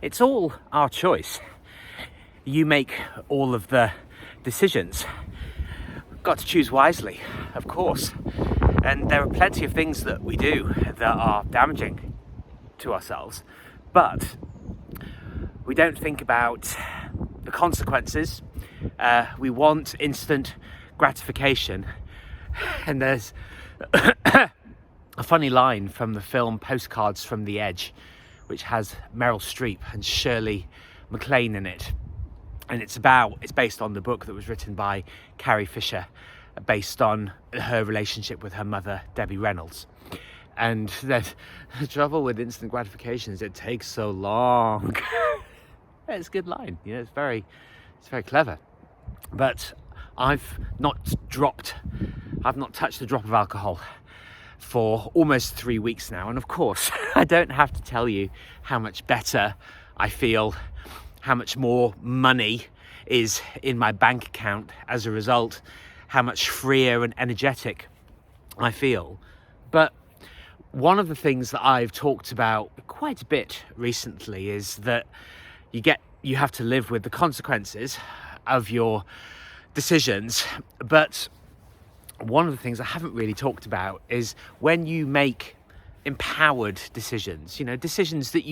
it's all our choice. You make all of the decisions. We've got to choose wisely, of course. And there are plenty of things that we do that are damaging to ourselves, but we don't think about the consequences. We want instant gratification. And there's a funny line from the film Postcards from the Edge, which has Meryl Streep and Shirley MacLaine in it. And it's based on the book that was written by Carrie Fisher, based on her relationship with her mother, Debbie Reynolds. And the trouble with instant gratification is it takes so long. It's a good line, it's very clever. But I've not touched a drop of alcohol for almost 3 weeks now. And of course, I don't have to tell you how much better I feel, how much more money is in my bank account as a result, how much freer and energetic I feel. But one of the things that I've talked about quite a bit recently is that you have to live with the consequences of your decisions. But one of the things I haven't really talked about is when you make empowered decisions, decisions that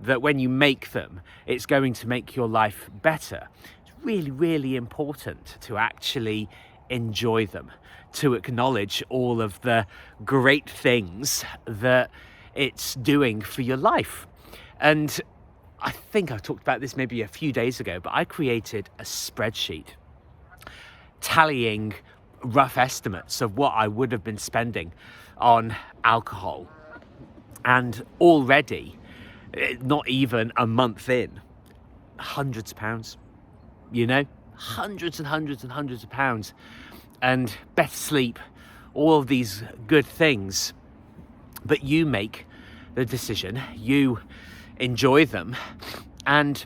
that when you make them, it's going to make your life better. It's really, really important to actually enjoy them, to acknowledge all of the great things that it's doing for your life. And I think I talked about this maybe a few days ago, but I created a spreadsheet tallying rough estimates of what I would have been spending on alcohol. And already, not even a month in, hundreds of pounds, hundreds and hundreds and hundreds of pounds, and better sleep, all of these good things. But you make the decision, you enjoy them. And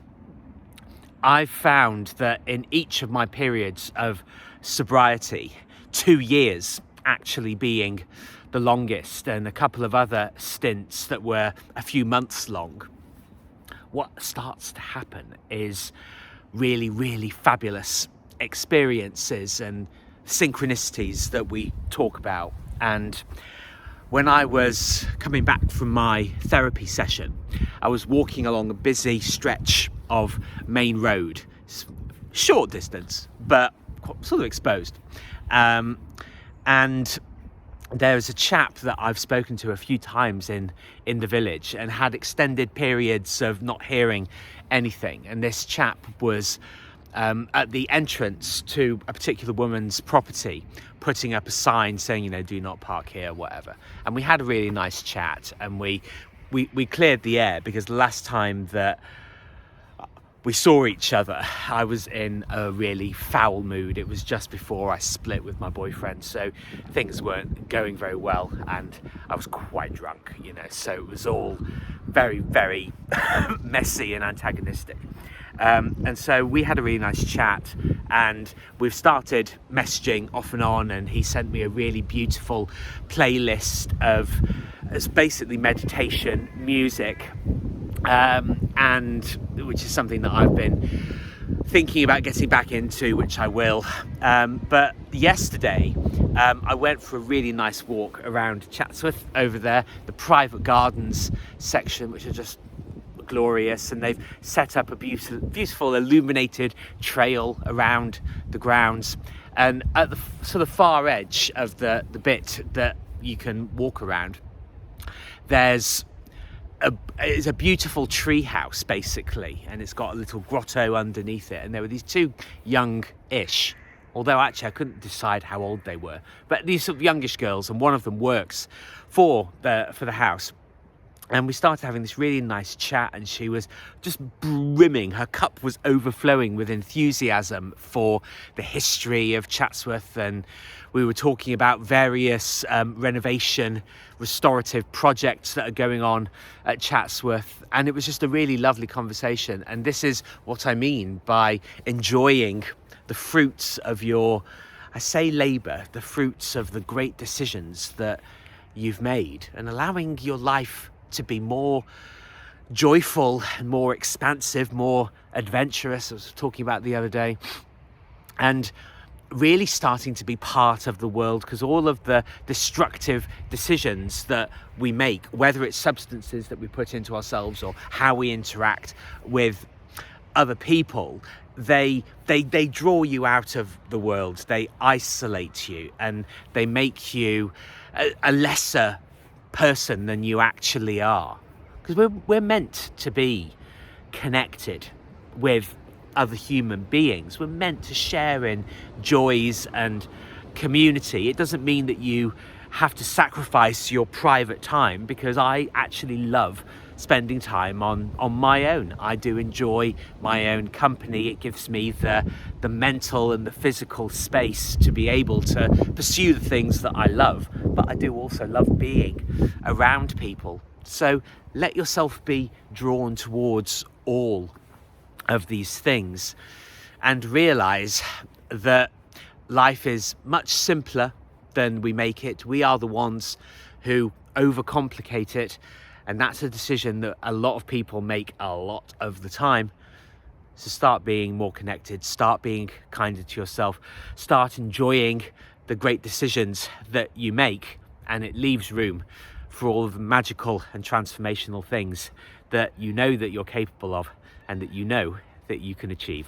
I've found that in each of my periods of sobriety, 2 years actually being the longest, and a couple of other stints that were a few months long, what starts to happen is really, really fabulous experiences and synchronicities that we talk about. And when I was coming back from my therapy session, I was walking along a busy stretch of main road, short distance, but sort of exposed. And there's a chap that I've spoken to a few times in the village and had extended periods of not hearing anything. And this chap was at the entrance to a particular woman's property, putting up a sign saying, do not park here, whatever. And we had a really nice chat, and we cleared the air, because the last time that we saw each other, I was in a really foul mood. It was just before I split with my boyfriend, so things weren't going very well, and I was quite drunk, so it was all very, very messy and antagonistic. And so we had a really nice chat, and we've started messaging off and on, and he sent me a really beautiful playlist of it's basically meditation music, and which is something that I've been thinking about getting back into, which I will. But yesterday I went for a really nice walk around Chatsworth over there, the private gardens section, which are just glorious, and they've set up a beautiful illuminated trail around the grounds. And at the sort of far edge of the bit that you can walk around, it's a beautiful tree house, basically, and it's got a little grotto underneath it. And there were these two young-ish, although actually I couldn't decide how old they were, but these sort of youngish girls, and one of them works for the house. And we started having this really nice chat, and she was just brimming. Her cup was overflowing with enthusiasm for the history of Chatsworth. And we were talking about various renovation, restorative projects that are going on at Chatsworth. And it was just a really lovely conversation. And this is what I mean by enjoying the fruits of your, I say labour, the fruits of the great decisions that you've made, and allowing your life to be more joyful and more expansive, more adventurous, I was talking about the other day, and really starting to be part of the world, because all of the destructive decisions that we make, whether it's substances that we put into ourselves or how we interact with other people, they draw you out of the world, they isolate you, and they make you a lesser person than you actually are. Because we're meant to be connected with other human beings. We're meant to share in joys and community. It doesn't mean that you have to sacrifice your private time, because I actually love spending time on my own. I do enjoy my own company. It gives me the mental and the physical space to be able to pursue the things that I love, but I do also love being around people. So let yourself be drawn towards all of these things, and realize that life is much simpler than we make it. We are the ones who overcomplicate it, and that's a decision that a lot of people make a lot of the time. So start being more connected, start being kinder to yourself, start enjoying the great decisions that you make, and it leaves room for all of the magical and transformational things that you know that you're capable of, and that you know that you can achieve.